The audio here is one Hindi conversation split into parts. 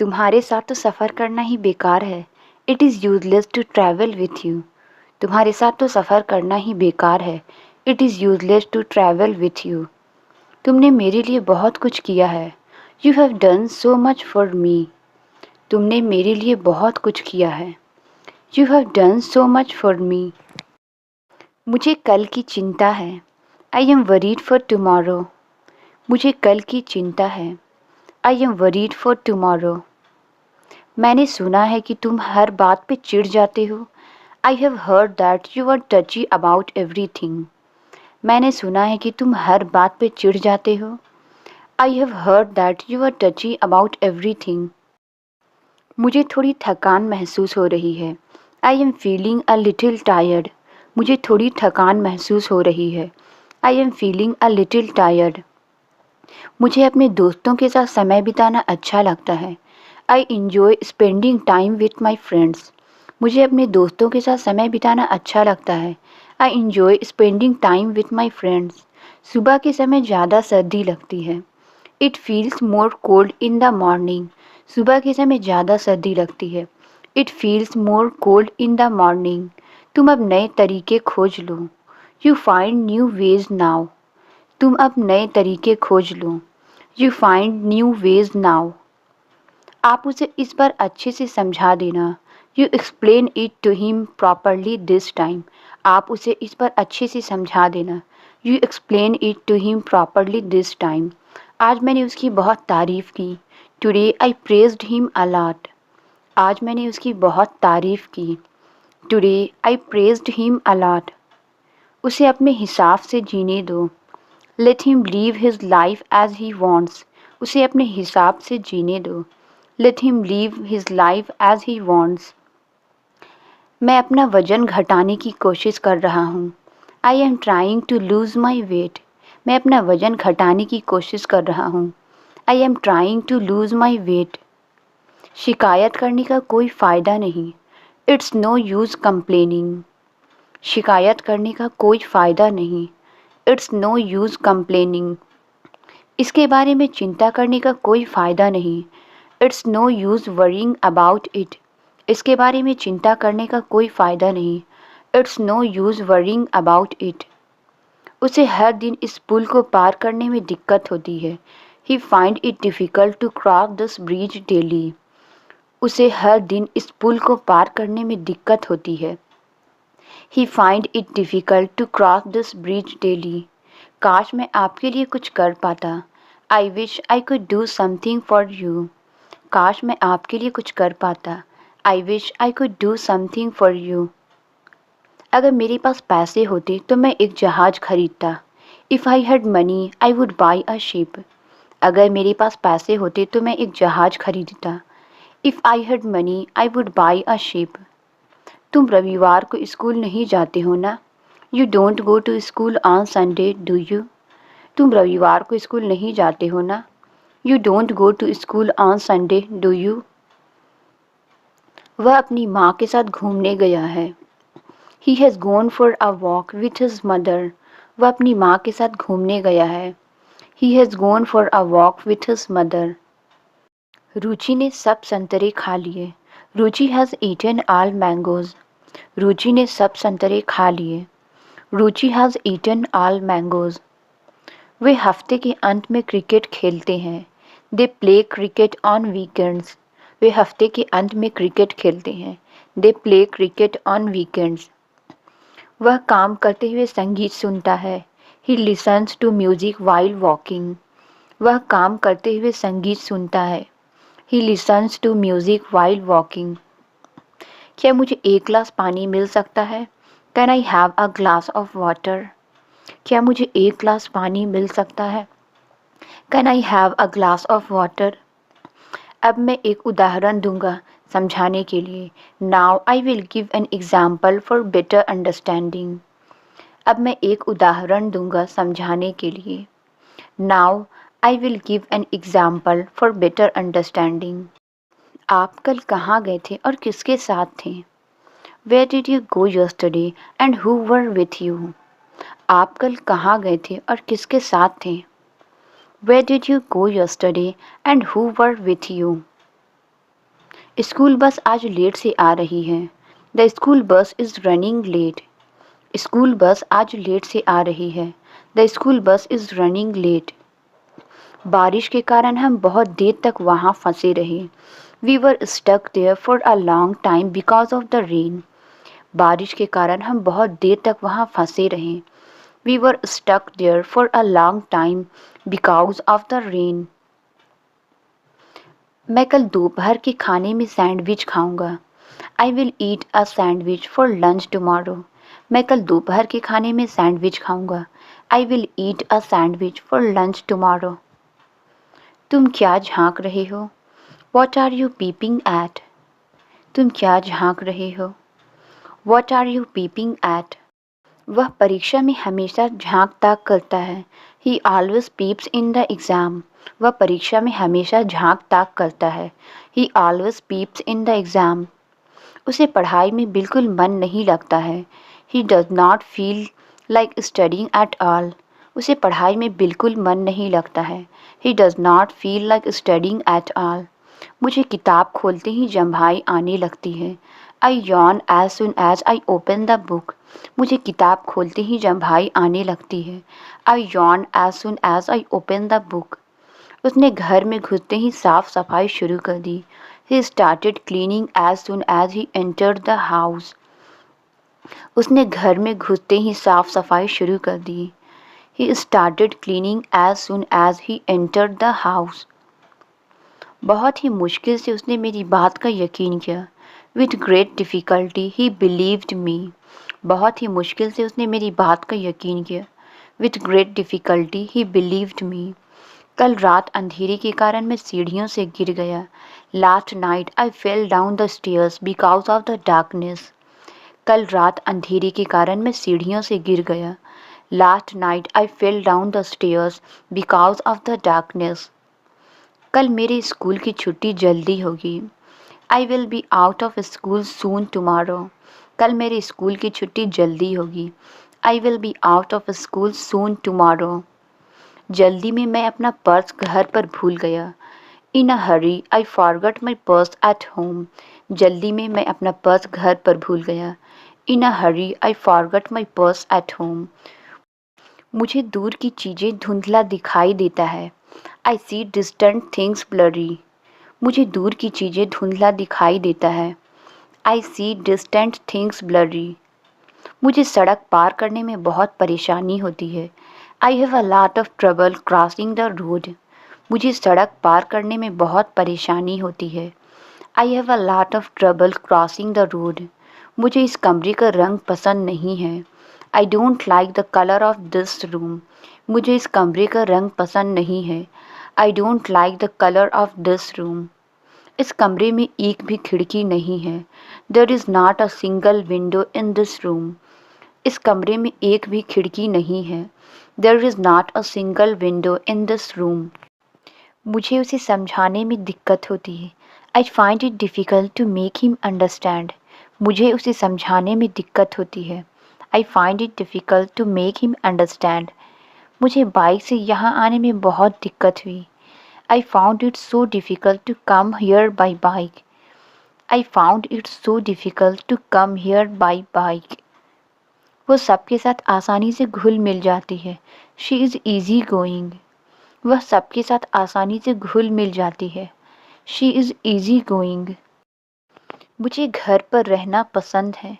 तुम्हारे साथ तो सफ़र करना ही बेकार है। It is useless to travel with you. तुम्हारे साथ तो सफ़र करना ही बेकार है। It is useless to travel with you. तुमने मेरे लिए बहुत कुछ किया है। You have done so much for me. तुमने मेरे लिए बहुत कुछ किया है। You have done so much for me. मुझे कल की चिंता है। I am worried for tomorrow. मुझे कल की चिंता है। I am worried for tomorrow. मैंने सुना है कि तुम हर बात पे चिढ़ जाते हो। I have heard that you are touchy about everything. मैंने सुना है कि तुम हर बात पे चिढ़ जाते हो। I have heard that you are touchy about everything. मुझे थोड़ी थकान महसूस हो रही है। I am feeling a little tired. मुझे थोड़ी थकान महसूस हो रही है। I am feeling a little tired. मुझे अपने दोस्तों के साथ समय बिताना अच्छा लगता है। I enjoy spending time with my friends. मुझे अपने दोस्तों के साथ समय बिताना अच्छा लगता है। I enjoy spending time with my friends. सुबह के समय ज़्यादा सर्दी लगती है। It feels more cold in the morning. सुबह के समय ज़्यादा सर्दी लगती है। It feels more cold in the morning. तुम अब नए तरीके खोज लो। You find new ways now. तुम अब नए तरीके खोज लो। You find new ways now. आप उसे इस बार अच्छे से समझा देना। You explain it to him properly this time. आप उसे इस बार अच्छे से समझा देना। You explain it to him properly this time. आज मैंने उसकी बहुत तारीफ़ की। Today I praised him a lot. आज मैंने उसकी बहुत तारीफ़ की। Today I praised him a lot. उसे अपने हिसाब से जीने दो। Let him live his life as he wants. उसे अपने हिसाब से जीने दो। Let him live his life as he wants. मैं अपना वज़न घटाने की कोशिश कर रहा हूँ। I am trying to lose my weight. मैं अपना वज़न घटाने की कोशिश कर रहा हूँ। I am trying to lose my weight. शिकायत करने का कोई फ़ायदा नहीं। It's no use complaining. शिकायत करने का कोई फ़ायदा नहीं। It's no use complaining. इसके बारे में चिंता करने का कोई फ़ायदा नहीं। It's no use worrying about it. इसके बारे में चिंता करने का कोई फ़ायदा नहीं। It's no use worrying about it. उसे हर दिन इस पुल को पार करने में दिक्कत होती है। He find it difficult to cross this bridge daily. उसे हर दिन इस पुल को पार करने में दिक्कत होती है। He find it difficult to cross this bridge daily. काश मैं आपके लिए कुछ कर पाता। I wish I could do something for you. काश मैं आपके लिए कुछ कर पाता। I wish I could do something for you. अगर मेरे पास पैसे होते तो मैं एक जहाज़ खरीदता। If I had money I would buy a ship. अगर मेरे पास पैसे होते तो मैं एक जहाज़ खरीदता। If I had money I would buy a ship. तुम रविवार को स्कूल नहीं जाते हो ना? You don't go to school on Sunday do you? तुम रविवार को स्कूल नहीं जाते हो ना? You don't go to school on Sunday do you? वह अपनी माँ के साथ घूमने गया है। He has gone for a walk with his mother. वह अपनी माँ के साथ घूमने गया है। He has gone for a walk with his mother. Ruchi ने सब संतरे खा लिए। Ruchi has eaten all mangoes. Ruchi ने सब संतरे खा लिए। Ruchi has eaten all mangoes. वे हफ्ते के अंत में क्रिकेट खेलते हैं। They play cricket on weekends. वे हफ्ते के अंत में क्रिकेट खेलते हैं। They play cricket on weekends. वह काम करते हुए संगीत सुनता है। He listens to music while walking. वह काम करते हुए संगीत सुनता है। He listens to music while walking. क्या मुझे एक ग्लास पानी मिल सकता है? Can I have a glass of water? क्या मुझे एक ग्लास पानी मिल सकता है? Can I have a glass of water? अब मैं एक उदाहरण दूंगा समझाने के लिए। Now I will give an example for better understanding. अब मैं एक उदाहरण दूंगा समझाने के लिए। Now I will give an example for better understanding. आप कल कहाँ गए थे और किसके साथ थे? Where did you go yesterday and who were with you? आप कल कहाँ गए थे और किसके साथ थे? Where did you go yesterday and who were with you? School bus आज लेट से आ रही है। The school bus is running late. School bus आज लेट से आ रही है। The school bus is running late. बारिश के कारण हम बहुत देर तक वहाँ फंसे रहे। We were stuck there for a long time because of the rain. बारिश के कारण हम बहुत देर तक वहाँ फंसे रहे। We were stuck there for a long time because of the rain. मैं कल दोपहर के खाने में सैंडविच खाऊंगा। I will eat a sandwich for lunch tomorrow. मैं कल दोपहर के खाने में सैंडविच खाऊंगा। I will eat a sandwich for lunch tomorrow. तुम क्या झांक रहे हो? What are you peeping at? तुम क्या झांक रहे हो? What are you peeping at? वह परीक्षा में हमेशा झांक ताक करता है। He always peeps in the exam. वह परीक्षा में हमेशा झांक ताक करता है। He always peeps in the exam. उसे पढ़ाई में बिल्कुल मन नहीं लगता है। He does not feel like studying at all. उसे पढ़ाई में बिल्कुल मन नहीं लगता है। He does not feel like studying at all. मुझे किताब खोलते ही जम्हाई आने लगती है। I yawn as soon as I open the book. मुझे किताब खोलते ही जम्हाई आने लगती है। I yawn as soon as I open the book. उसने घर में घुसते ही साफ सफाई शुरू कर दी। He started cleaning as soon as he entered the house. उसने घर में घुसते ही साफ सफाई शुरू कर दी। He started cleaning as soon as he entered the house. बहुत ही मुश्किल से उसने मेरी बात का यकीन किया। With great difficulty he believed me. बहुत ही मुश्किल से उसने मेरी बात का यकीन किया। With great difficulty he believed me. कल रात अंधेरे के कारण मैं सीढ़ियों से गिर गया। Last night I fell down the stairs because of the darkness. कल रात अंधेरे के कारण मैं सीढ़ियों से गिर गया। Last night I fell down the stairs because of the darkness. कल मेरे स्कूल की छुट्टी जल्दी होगी। I will be out of school soon tomorrow. कल मेरे स्कूल की छुट्टी जल्दी होगी। I will be out of school soon tomorrow. जल्दी में मैं अपना पर्स घर पर भूल गया। In a hurry I forgot my purse at home. जल्दी में मैं अपना पर्स घर पर भूल गया। In a hurry I forgot my purse at home. मुझे दूर की चीज़ें धुंधला दिखाई देता है। I see distant things blurry. मुझे दूर की चीज़ें धुंधला दिखाई देता है। I see distant things blurry. मुझे सड़क पार करने में बहुत परेशानी होती है। I have a lot of trouble crossing the road. मुझे सड़क पार करने में बहुत परेशानी होती है। I have a lot of trouble crossing the road. मुझे इस कमरे का रंग पसंद नहीं है। I don't like the colour of this room. मुझे इस कमरे का रंग पसंद नहीं है। I don't like the colour of this room. इस कमरे में एक भी खिड़की नहीं है। There is not a single window in this room. इस कमरे में एक भी खिड़की नहीं है। There is not a single window in this room. मुझे उसे समझाने में दिक्कत होती है। I find it difficult to make him understand. मुझे उसे समझाने में दिक्कत होती है। I find it difficult to make him understand. मुझे बाइक से यहाँ आने में बहुत दिक्कत हुई। I found it so difficult to come here by bike. I found it so difficult to come here by bike. वो सबके साथ आसानी से घुल मिल जाती है। She is easy going. वह सबके साथ आसानी से घुल मिल जाती है। She is easy going. मुझे घर पर रहना पसंद है।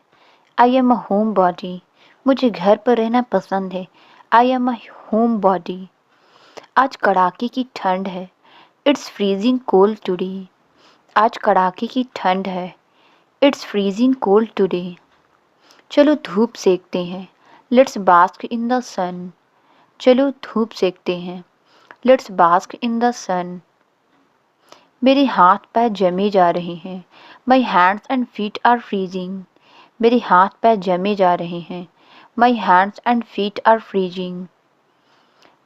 I am a home body. मुझे घर पर रहना पसंद है। I am a home body. आज कड़ाके की ठंड है। It's freezing cold today. आज कड़ाके की ठंड है। It's freezing cold today. चलो धूप सेकते हैं। लेट्स बास्क इन द सन। चलो धूप सेकते हैं। Let's bask in the sun. मेरे हाथ पैर जमे जा रहे हैं। My hands and feet are freezing. मेरे हाथ पैर जमे जा रहे हैं। My hands and feet are freezing.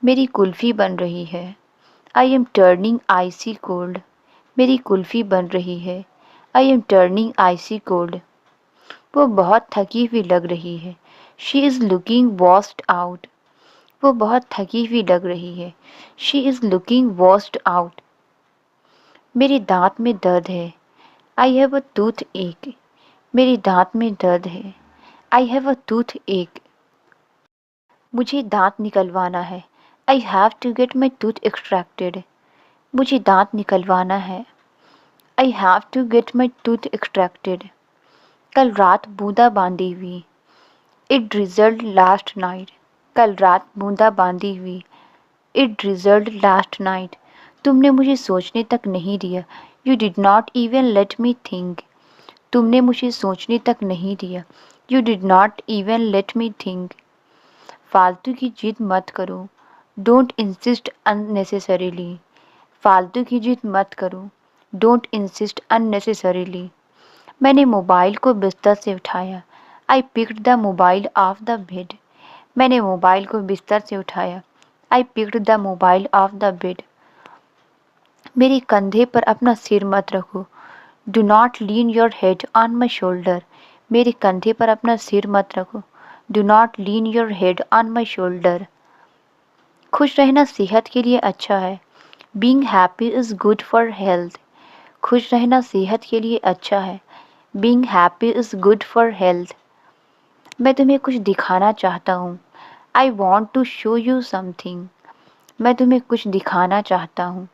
मेरी कुल्फ़ी बन रही है। I am turning icy cold. मेरी कुल्फ़ी बन रही है। I am turning icy cold. वो बहुत थकी हुई लग रही है। She is looking washed out. वो बहुत थकी हुई लग रही है। She is looking washed out. मेरे दांत में दर्द है। आई हैव अ टूथ एक। मेरे दांत में दर्द है। आई हैव अ टूथ एक। मुझे दांत निकलवाना है। I have to get my tooth extracted. मुझे दांत निकलवाना है। I have to get my tooth extracted. कल रात बूंदाबांदी हुई। It drizzled last night. कल रात बूंदाबांदी हुई। It drizzled last night. तुमने मुझे सोचने तक नहीं दिया। You did not even let me think. तुमने मुझे सोचने तक नहीं दिया। You did not even let me think. फालतू की जिद मत करो। Don't insist unnecessarily. फालतू की जिद मत करो। Don't insist unnecessarily. मैंने मोबाइल को बिस्तर से उठाया। I picked the mobile of the bed. मैंने मोबाइल को बिस्तर से उठाया। I picked the mobile of the bed. मेरे कंधे पर अपना सिर मत रखो। Do not lean your head on my shoulder. मेरे कंधे पर अपना सिर मत रखो। Do not lean your head on my shoulder. खुश रहना सेहत के लिए अच्छा है। Being happy is good for health. खुश रहना सेहत के लिए अच्छा है। Being happy is good for health. मैं तुम्हें कुछ दिखाना चाहता हूँ। I want to show you something. मैं तुम्हें कुछ दिखाना चाहता हूँ।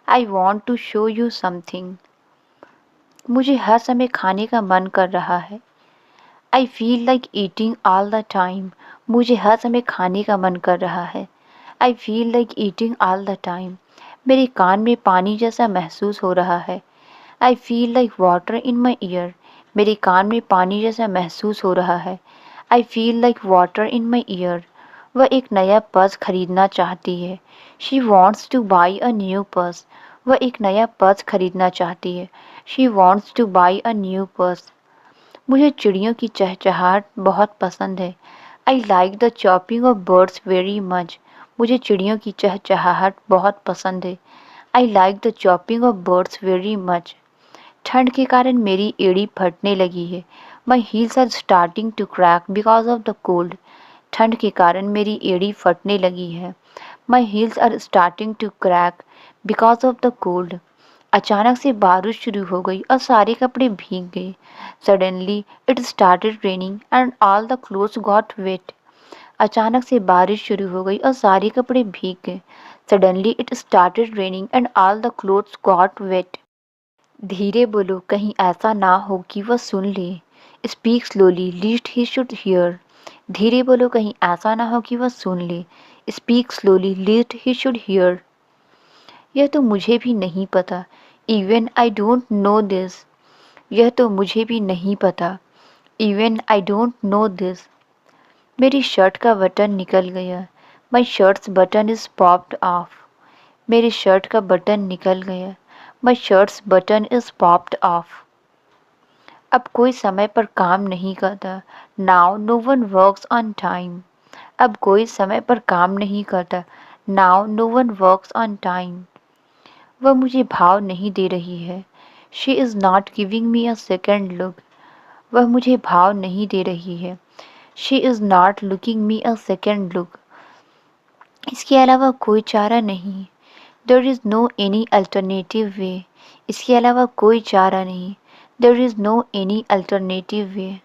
I want to show you something. मुझे हर समय खाने का मन कर रहा है। I feel like eating all the time. मुझे हर समय खाने का मन कर रहा है। I feel like eating all the time. मेरे कान में पानी जैसा महसूस हो रहा है। I feel like water in my year. मेरे कान में पानी जैसा महसूस हो रहा है। I feel like water in my year. वह एक नया पर्स खरीदना चाहती है। She wants two by a new purse. वह एक नया पर्स खरीदना चाहती है। She wants two by a new purse. मुझे चिड़ियों की चहचहाहट बहुत पसंद है। I like the chopping of birds very much. मुझे चिड़ियों की चहचहाहट बहुत पसंद है। I like the chopping of birds very much. ठंड के कारण मेरी एड़ी फटने लगी है। My heels are starting to crack because of the cold. ठंड के कारण मेरी एड़ी फटने लगी है। My heels are starting to crack because of the cold. अचानक से बारिश शुरू हो गई और सारे कपड़े भीग गए। Suddenly it started raining and all the clothes got wet. अचानक से बारिश शुरू हो गई और सारे कपड़े भीग गए। Suddenly it started raining and all the clothes got wet. धीरे बोलो कहीं ऐसा ना हो कि वह सुन ले। Speak slowly least he should here. धीरे बोलो कहीं ऐसा ना हो कि वह सुन ले। Speak slowly least he should hear. यह तो मुझे भी नहीं पता। Even I don't know this. यह तो मुझे भी नहीं पता। Even I don't know this. मेरी शर्ट का बटन निकल गया। My shirts button is popped off. मेरी शर्ट का बटन निकल गया। My shirts button is popped off. अब कोई समय पर काम नहीं करता। Now no one works on time. अब कोई समय पर काम नहीं करता। Now no one works on time. वह मुझे भाव नहीं दे रही है। She is not giving me a second look. वह मुझे भाव नहीं दे रही है। She is not looking me a second look. इसके अलावा कोई चारा नहीं। There is no any alternative way. इसके अलावा कोई चारा नहीं। There is no any alternative way.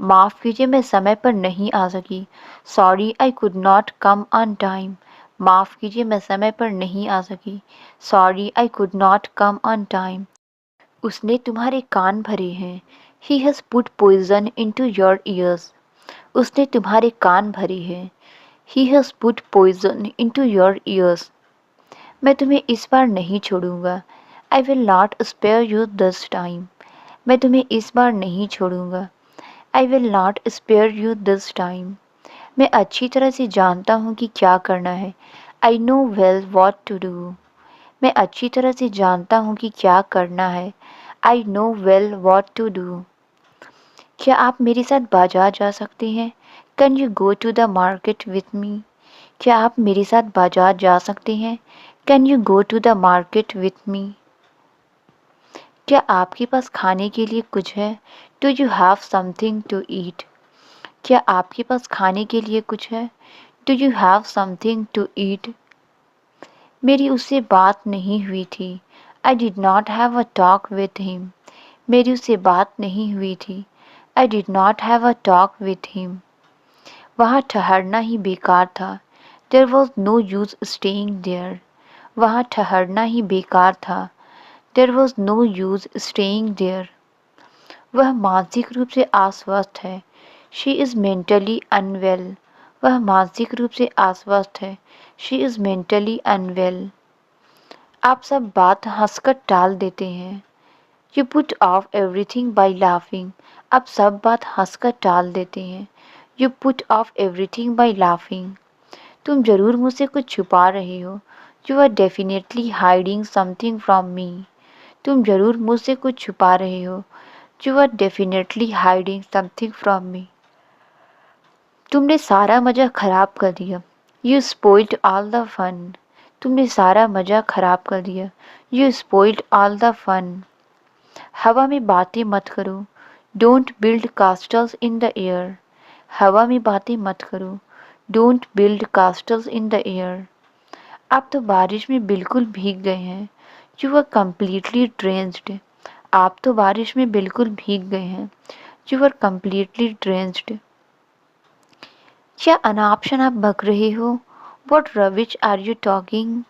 माफ़ कीजिए मैं समय पर नहीं आ सकी। Sorry I could not come on time. माफ़ कीजिए मैं समय पर नहीं आ सकी। Sorry I could not come on time. उसने तुम्हारे कान भरे हैं। He has put poison into your ears. उसने तुम्हारे कान भरे हैं। He has put poison into your ears. मैं तुम्हें इस बार नहीं छोड़ूंगा। I will not spare you this time. मैं तुम्हें इस बार नहीं छोड़ूंगा। I will not spare you this time. मैं अच्छी तरह से जानता हूँ कि क्या करना है। I know well what to do. मैं अच्छी तरह से जानता हूँ कि क्या करना है। I know well what to do. क्या आप मेरे साथ बाजार जा सकते हैं? Can you go to the market with me? क्या आप मेरे साथ बाजार जा सकते हैं? Can you go to the market with me? क्या आपके पास खाने के लिए कुछ है? Do you have something to eat? क्या आपके पास खाने के लिए कुछ है? Do you have something to ईट? मेरी उससे बात नहीं हुई थी। I did not have a talk with him. मेरी उससे बात नहीं हुई थी। I did not have a talk with him. वहाँ ठहरना ही बेकार था। There was no use staying there. वहाँ ठहरना ही बेकार था। There was no use staying there. वह मानसिक रूप से अस्वस्थ है। She is mentally unwell. वह मानसिक रूप से अस्वस्थ है। She is mentally unwell. आप सब बात हंसकर टाल देते हैं। You put off everything by laughing. आप सब बात हंसकर टाल देते हैं। You put off everything by laughing. तुम जरूर मुझसे कुछ छुपा रहे हो। You are definitely hiding something from me. तुम जरूर मुझसे कुछ छुपा रहे हो। You are definitely hiding something from me. तुमने सारा मज़ा खराब कर दिया। You spoiled all the fun. तुमने सारा मज़ा खराब कर दिया। You spoiled all the fun. हवा में बातें मत करो। Don't build castles in the air. हवा में बातें मत करो। Don't build castles in the air. आप तो बारिश में बिल्कुल भीग गए हैं। You are completely drenched. आप तो बारिश में बिल्कुल भीग गए हैं। You are completely drenched. क्या अनाप शनाप बक रहे हो? What rubbish are you talking?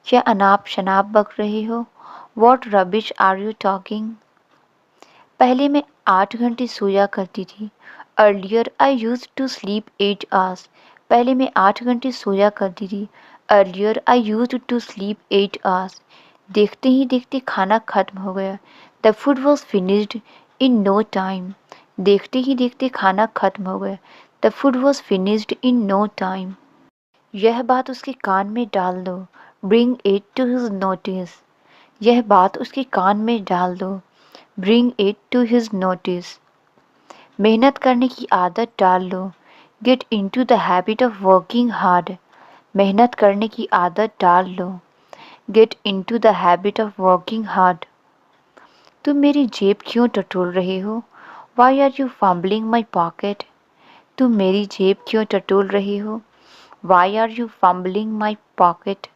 क्या अनाप शनाप बक रहे हो? What rubbish are you talking? पहले मैं 8 घंटे सोया करती थी। Earlier I use to sleep 8 hours. पहले मैं 8 घंटे सोया करती थी। Earlier I use to sleep 8 hours. देखते ही देखते खाना खत्म हो गया। The food was finished in no time. देखते ही देखते खाना खत्म हो गया। The food was finished in no time. यह बात उसके कान में डाल दो। Bring it to his notice. यह बात उसके कान में डाल दो। Bring it to his notice. मेहनत करने की आदत डाल लो। Get into the habit of working hard. मेहनत करने की आदत डाल लो। Get into the habit of working hard. तुम मेरी जेब क्यों टटोल रहे हो? Why are you fumbling my pocket? तुम मेरी जेब क्यों टटोल रहे हो? Why are you fumbling my pocket?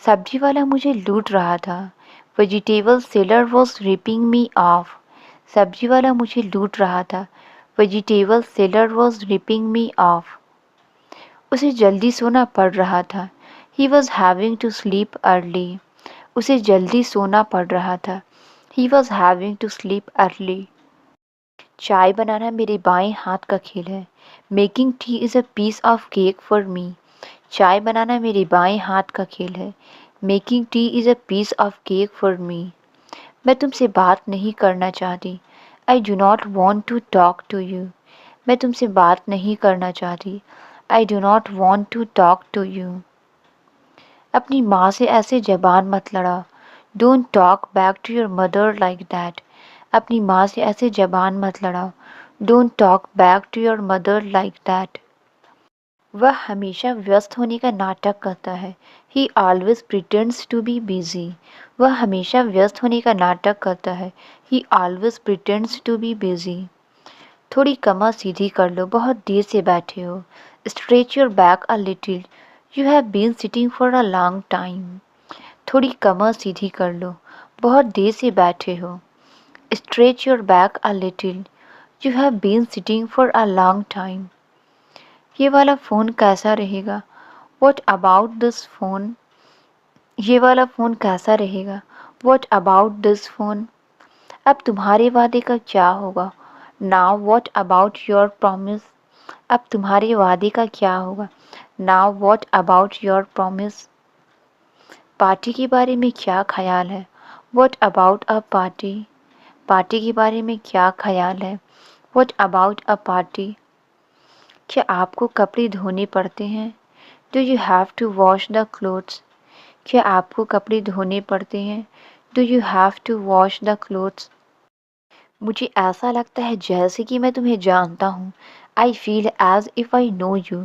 सब्जी वाला मुझे लूट रहा था। Vegetable seller was ripping me off. सब्जी वाला मुझे लूट रहा था। Vegetable seller was ripping me off. उसे जल्दी सोना पड़ रहा था। He was having to sleep early. उसे जल्दी सोना पड़ रहा था। He was having to sleep early. चाय बनाना मेरे बाएं हाथ का खेल है। Making tea is a piece of cake for me. चाय बनाना मेरे बाएं हाथ का खेल है। Making tea is a piece of cake for me. मैं तुमसे बात नहीं करना चाहती। I do not want to talk to you. मैं तुमसे बात नहीं करना चाहती। I do not want to talk to you. अपनी माँ से ऐसे ज़बान मत लड़ा। Don't talk back to your mother like that. अपनी माँ से ऐसे ज़बान मत लड़ाओ। Don't talk back to your mother like that. वह हमेशा व्यस्त होने का नाटक करता है। He always pretends to be busy. वह हमेशा व्यस्त होने का नाटक करता है। He always pretends to be busy. थोड़ी कमर सीधी कर लो, बहुत देर से बैठे हो। Stretch your back a little. You have been sitting for a long time. थोड़ी कमर सीधी कर लो, बहुत देर से बैठे हो। Stretch your back a little. You have been sitting for a long time. ये वाला फ़ोन कैसा रहेगा? What about this phone? ये वाला फ़ोन कैसा रहेगा? What about this phone? अब तुम्हारे वादे का क्या होगा? Now what about your promise? अब तुम्हारे वादे का क्या होगा? Now what about your promise? Party के बारे में क्या ख्याल है? What about a party? Party के बारे में क्या ख्याल है? What about a party? क्या आपको कपड़े धोने पड़ते हैं? Do you have to wash the clothes? क्या आपको कपड़े धोने पड़ते हैं? Do you have to wash the clothes? मुझे ऐसा लगता है जैसे कि मैं तुम्हें जानता हूँ। I feel as if I know you.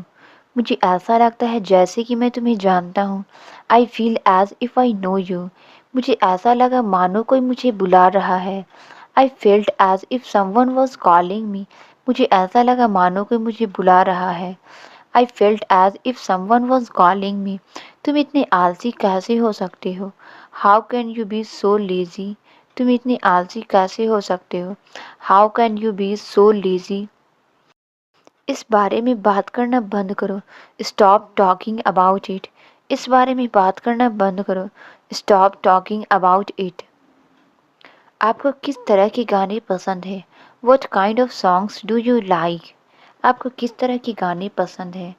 मुझे ऐसा लगता है जैसे कि मैं तुम्हें जानता हूँ। I feel as if I know you. मुझे ऐसा लगा मानो कोई मुझे बुला रहा है। I felt as if someone was calling me. मुझे ऐसा लगा मानो कोई मुझे बुला रहा है। I felt as if someone was calling me. तुम इतने आलसी कैसे हो सकते हो? How can you be so lazy? तुम इतनी आलसी कैसे हो सकते हो? How can you be so lazy? इस बारे में बात करना बंद करो। Stop talking about it. इस बारे में बात करना बंद करो। Stop talking about it. आपको किस तरह के गाने पसंद है? What kind of songs do you like? आपको किस तरह के गाने पसंद है?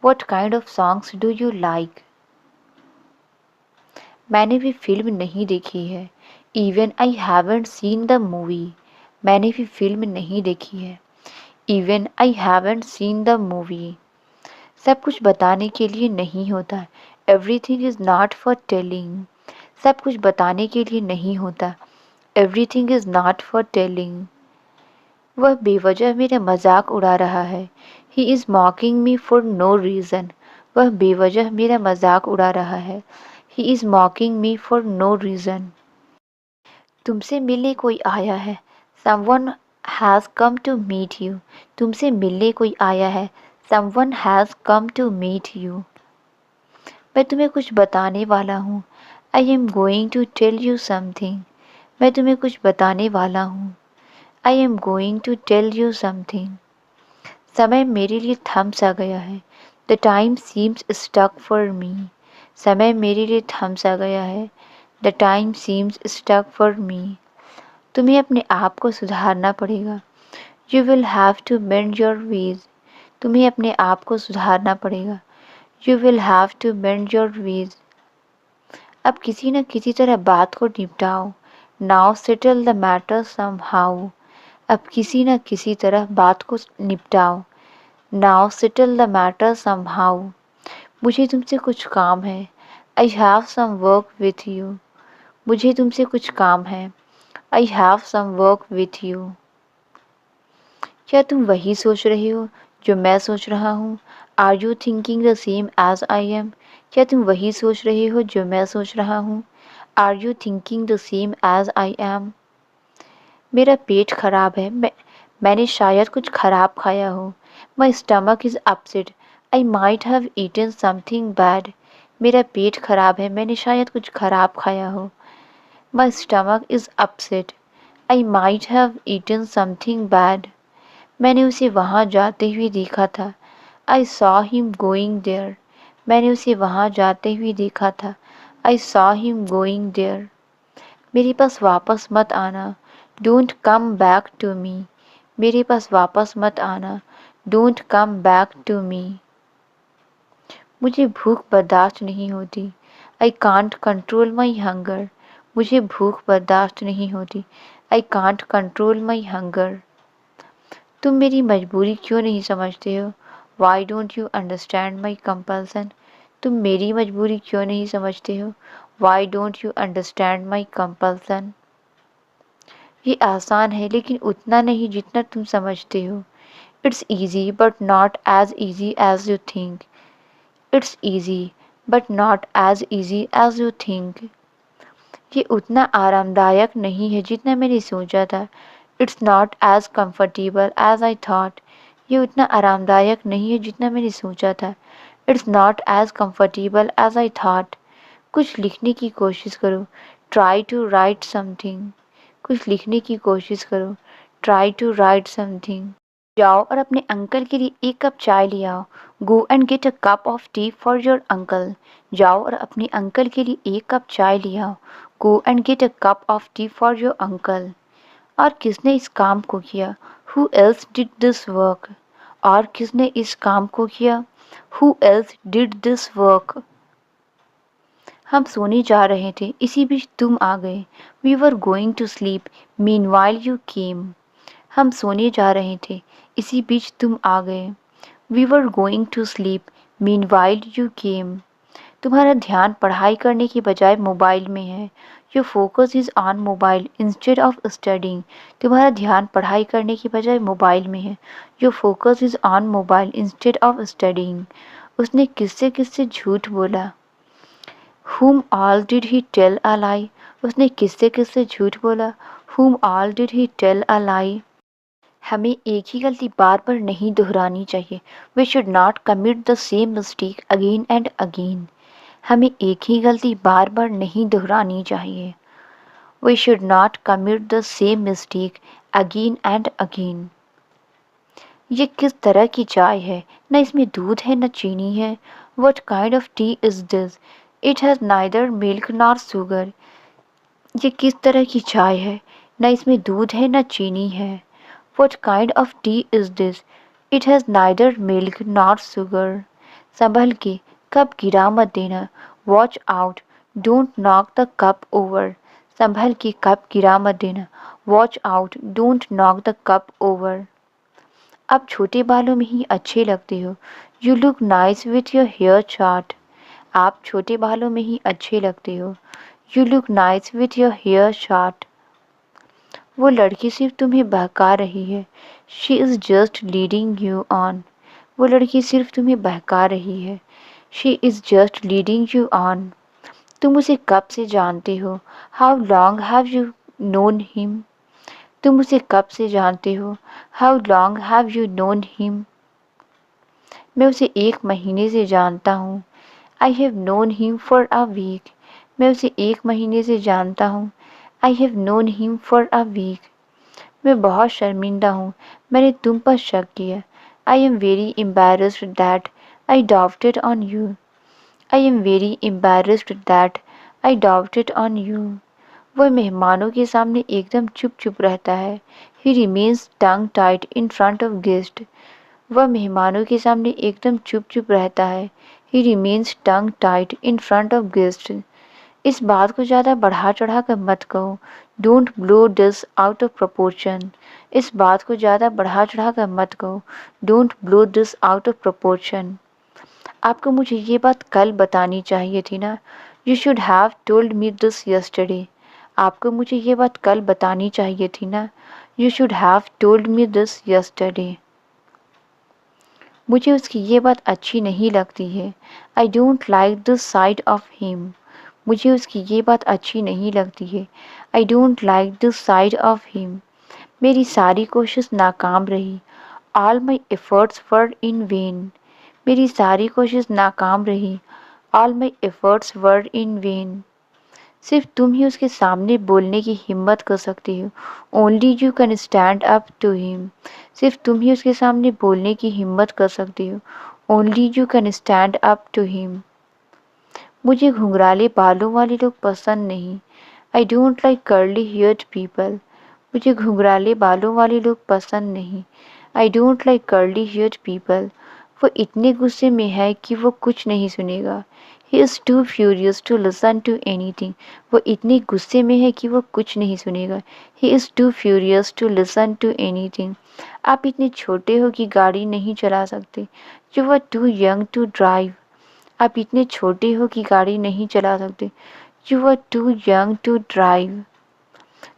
What kind of songs do you like? मैंने भी फिल्म नहीं देखी है। Even I haven't seen the movie. मैंने भी फिल्म नहीं देखी है। Even I haven't seen the movie. सब कुछ बताने के लिए नहीं होता। Everything is not for telling. सब कुछ बताने के लिए नहीं होता। Everything is not for telling. वह बेवजह मेरा मजाक उड़ा रहा है। He is mocking me for no reason. वह बेवजह मेरा मजाक उड़ा रहा है। He is mocking me for no reason. तुमसे मिलने कोई आया है। Someone has come to meet you. तुमसे मिलने कोई आया है। Someone has come to meet you. मैं तुम्हें कुछ बताने वाला हूँ। I am going to tell you something. मैं तुम्हें कुछ बताने वाला हूँ। I am going to tell you something. समय मेरे लिए थम सा गया है। The time seems stuck for me. समय मेरे लिए थम सा गया है। The time seems stuck for me. तुम्हें अपने आप को सुधारना पड़ेगा। You will have to mend your ways. तुम्हें अपने आप को सुधारना पड़ेगा। You will have to mend your ways. अब किसी न किसी तरह बात को निपटाओ। Now settle the matter somehow. अब किसी न किसी तरह बात को निपटाओ। Now settle the matter somehow. मुझे तुमसे कुछ काम है। I have some work with you. मुझे तुमसे कुछ काम है। I have some work with you. क्या तुम वही सोच रहे हो जो मैं सोच रहा हूँ? Are you thinking the same as I am? क्या तुम वही सोच रहे हो जो मैं सोच रहा हूँ? Are you thinking the same as I am? मेरा पेट खराब है। मैंने शायद कुछ खराब खाया हो। My stomach is upset. I might have eaten something bad. मेरा पेट खराब है। मैंने शायद कुछ खराब खाया हो। My stomach is upset. I might have eaten something bad. मैंने उसे वहाँ जाते हुए देखा था। I saw him going there. मैंने उसे वहाँ जाते हुए देखा था। I saw him going there. मेरे पास वापस मत आना। Don't come back to me. मेरे पास वापस मत आना। Don't come back to me. मुझे भूख बर्दाश्त नहीं होती। I can't control my hunger. मुझे भूख बर्दाश्त नहीं होती। I can't control my hunger. तुम मेरी मजबूरी क्यों नहीं समझते हो? Why don't you understand my compulsion? तुम मेरी मजबूरी क्यों नहीं समझते हो? Why don't you understand my compulsion? ये आसान है लेकिन उतना नहीं जितना तुम समझते हो। It's easy but not as easy as you think. It's easy but not as easy as you think. ये उतना आरामदायक नहीं है जितना मैंने सोचा था। It's not as comfortable as I thought. ये उतना आरामदायक नहीं है जितना मैंने सोचा था। It's not as comfortable as I thought. कुछ लिखने की कोशिश करो। Try to write something. कुछ लिखने की कोशिश करो। Try to write something. जाओ और अपने अंकल के लिए एक कप चाय ले आओ। Go and get a cup of T for your uncle. जाओ और अपने अंकल के लिए एक कप चाय ले आओ। Go and get a cup of T for your uncle. और किसने इस काम को किया? Who else did this work? और किसने इस काम को किया? Who else did this work? हम सोने जा रहे थे, इसी बीच तुम आ गए। We were going to sleep meanwhile you came. हम सोने जा रहे थे, इसी बीच तुम आ गए। We were going to sleep meanwhile you came. तुम्हारा ध्यान पढ़ाई करने के बजाय मोबाइल में है। Your focus is on mobile instead of studying. तुम्हारा ध्यान पढ़ाई करने के बजाय मोबाइल में है। Your focus is on mobile instead of studying. उसने किससे किससे झूठ बोला? Whom all did he tell a lie? उसने किससे किससे झूठ बोला? Whom all did he tell a lie? हमें एक ही गलती बार बार नहीं दोहरानी चाहिए। We should not commit the same mistake again and again. हमें एक ही गलती बार बार नहीं दोहरानी चाहिए। We should not commit the same mistake again and again. ये किस तरह की चाय है? न इसमें दूध है न चीनी है। What kind of tea is this? It has neither milk nor sugar. ये किस तरह की चाय है? न इसमें दूध है न चीनी है। What kind of tea is this? It has neither milk nor sugar. संभल के, कप गिरा मत देना। Watch out, don't knock the cup over. संभल के, कप गिरा मत देना। Watch out, don't knock the cup over. आप छोटे बालों में ही अच्छे लगते हो। You look nice with your hair short. आप छोटे बालों में ही अच्छे लगते हो। You look nice with your hair short. वो लड़की सिर्फ तुम्हें बहका रही है। She is just leading you on. वो लड़की सिर्फ तुम्हें बहका रही है। She is just leading you on. तुम उसे कब से जानते हो? How long have you known him? तुम उसे कब से जानते हो? How long have you known him? मैं उसे 1 महीने से जानता हूँ। I have known him for a week. मैं उसे 1 महीने से जानता हूँ। I have known him for a week. मैं बहुत शर्मिंदा हूँ। मैंने तुम पर शक किया। I am very embarrassed that I doubted on you. I am very embarrassed that I doubted on you. वह मेहमानों के सामने एकदम चुप-चुप रहता है। He remains tongue-tied in front of guests. वह मेहमानों के सामने एकदम चुप-चुप रहता है। He remains tongue-tied in front of guests. इस बात को ज़्यादा बढ़ा-चढ़ा कर मत कहो। Don't blow this out of proportion. इस बात को ज़्यादा बढ़ा-चढ़ा कर मत कहो। Don't blow this out of proportion. आपको मुझे ये बात कल बतानी चाहिए थी ना। You should have told me this yesterday. आपको मुझे ये बात कल बतानी चाहिए थी ना। You should have told me this yesterday. मुझे उसकी ये बात अच्छी नहीं लगती है। I don't like this side of him. मुझे उसकी ये बात अच्छी नहीं लगती है। I don't like this side of him. मेरी सारी कोशिश नाकाम रही। All my efforts were in vain. मेरी सारी कोशिश नाकाम रही। All my efforts were in vain. सिर्फ तुम ही उसके सामने बोलने की हिम्मत कर सकती हो। Only you can stand up to him. सिर्फ तुम ही उसके सामने बोलने की हिम्मत कर सकती हो। Only you can stand up to him. मुझे घुंघराले बालों वाले लोग पसंद नहीं। I don't like curly haired people. मुझे घुंघराले बालों वाले लोग पसंद नहीं। I don't like curly haired people. वो इतने गुस्से में है कि वो कुछ नहीं सुनेगा। He is too furious to listen to anything. वो इतने गुस्से में है कि वो कुछ नहीं सुनेगा। He is too furious to listen to anything. आप इतने छोटे हो कि गाड़ी नहीं चला सकते। You are too young to drive. आप इतने छोटे हो कि गाड़ी नहीं चला सकते। You are too young to drive.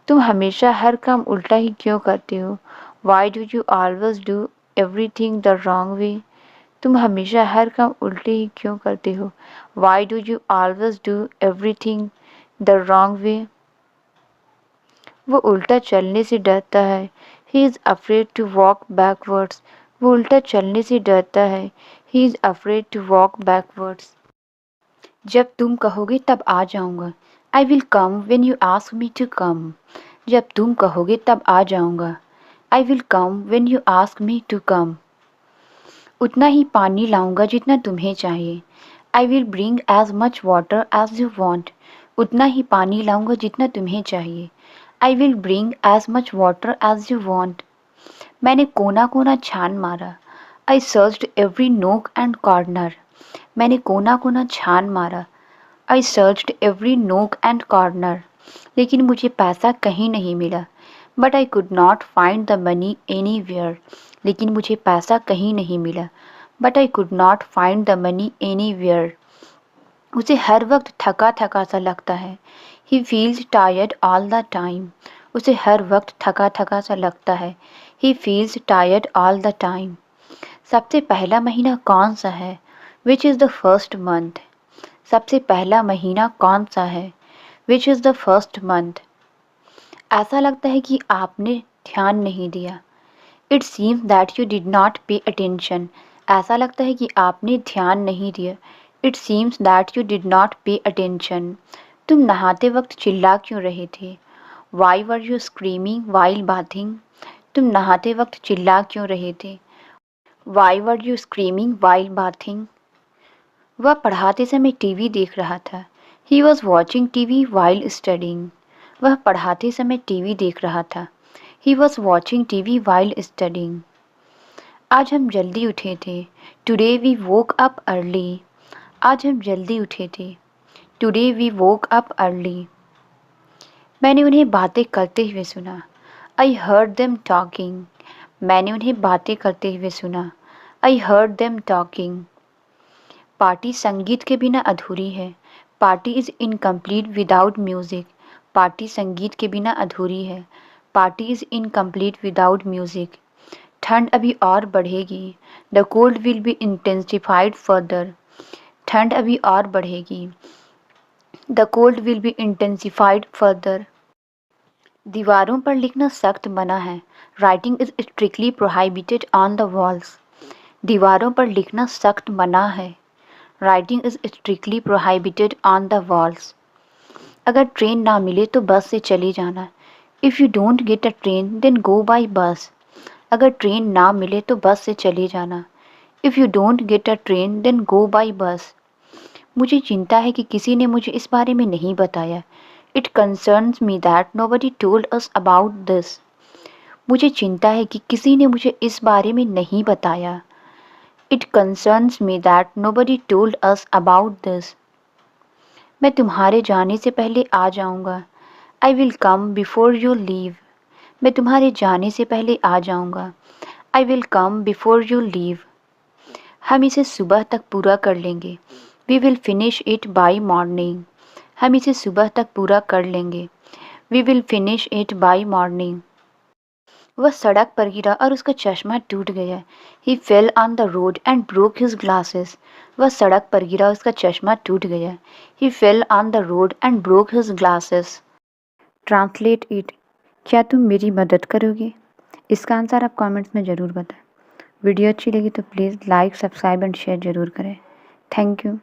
तुम हमेशा हर काम उल्टा ही क्यों करते हो? Why do you always do everything the wrong way? तुम हमेशा हर काम उल्टे ही क्यों करते हो? Why do you always do everything the wrong way? वो उल्टा चलने से डरता है। He is afraid to walk backwards. वो उल्टा चलने से डरता है। He is afraid to walk backwards. जब तुम कहोगे तब आ जाऊँगा। I will come when you ask me to come. जब तुम कहोगे तब आ जाऊँगा। I will come when you ask me to come. उतना ही पानी लाऊंगा जितना तुम्हें चाहिए। I will bring as much water as you want. उतना ही पानी लाऊंगा जितना तुम्हें चाहिए। I will bring as much water as you want. मैंने कोना-कोना छान मारा। I searched every nook and corner. मैंने कोना-कोना छान मारा। I searched every nook and corner. लेकिन मुझे पैसा कहीं नहीं मिला। But I could not find the money anywhere. लेकिन मुझे पैसा कहीं नहीं मिला। But I could not find the money anywhere. उसे हर वक्त थका-थका सा लगता है। He feels tired all the time. उसे हर वक्त थका-थका सा लगता है। He feels tired all the time. सबसे पहला महीना कौन सा है? Which is the first month? सबसे पहला महीना कौन सा है? Which is the first month? ऐसा लगता है कि आपने ध्यान नहीं दिया। It seems that you did not pay attention. ऐसा लगता है कि आपने ध्यान नहीं दिया। It seems that you did not pay attention. तुम नहाते वक्त चिल्ला क्यों रहे थे? Why were you screaming while bathing? तुम नहाते वक्त चिल्ला क्यों रहे थे? Why were you screaming while bathing? वह पढ़ाते समय टीवी देख रहा था। He was watching TV while studying. वह पढ़ाते समय टीवी देख रहा था। He was watching TV while studying. आज हम जल्दी उठे थे। Today we woke up early. आज हम जल्दी उठे थे। Today we woke up early. मैंने उन्हें बातें करते हुए सुना। I heard them talking. मैंने उन्हें बातें करते हुए सुना। I heard them talking. Party संगीत के बिना अधूरी है। Party is incomplete without music. Party संगीत के बिना अधूरी है। Party is incomplete without music. ठंड अभी और बढ़ेगी। The cold will be intensified further. ठंड अभी और बढ़ेगी। The cold will be intensified further. दीवारों पर लिखना सख्त मना है। Writing is strictly prohibited on the walls. दीवारों पर लिखना सख्त मना है। Writing is strictly prohibited on the walls. अगर ट्रेन ना मिले तो बस से चले जाना। If you don't get a train then go by bus. अगर ट्रेन ना मिले तो बस से चले जाना। If you don't get a train then go by bus. मुझे चिंता है कि किसी ने मुझे इस बारे में नहीं बताया। It concerns me that nobody told us about this. मुझे चिंता है कि किसी ने मुझे इस बारे में नहीं बताया। It concerns me that nobody told us about this. मैं तुम्हारे जाने से पहले आ जाऊँगा। I will come before you leave. मैं तुम्हारे जाने से पहले आ जाऊँगा। I will come before you leave. हम इसे सुबह तक पूरा कर लेंगे। We will finish it by morning. हम इसे सुबह तक पूरा कर लेंगे। We will finish it by morning. वह सड़क पर गिरा और उसका चश्मा टूट गया। He fell on the road and broke his glasses. वह सड़क पर गिरा, उसका चश्मा टूट गया। He fell on the road and broke his glasses. Translate it. क्या तुम मेरी मदद करोगे? इसका आंसर आप कमेंट्स में ज़रूर बताएं। वीडियो अच्छी लगी तो please like, subscribe and share ज़रूर करें। Thank you.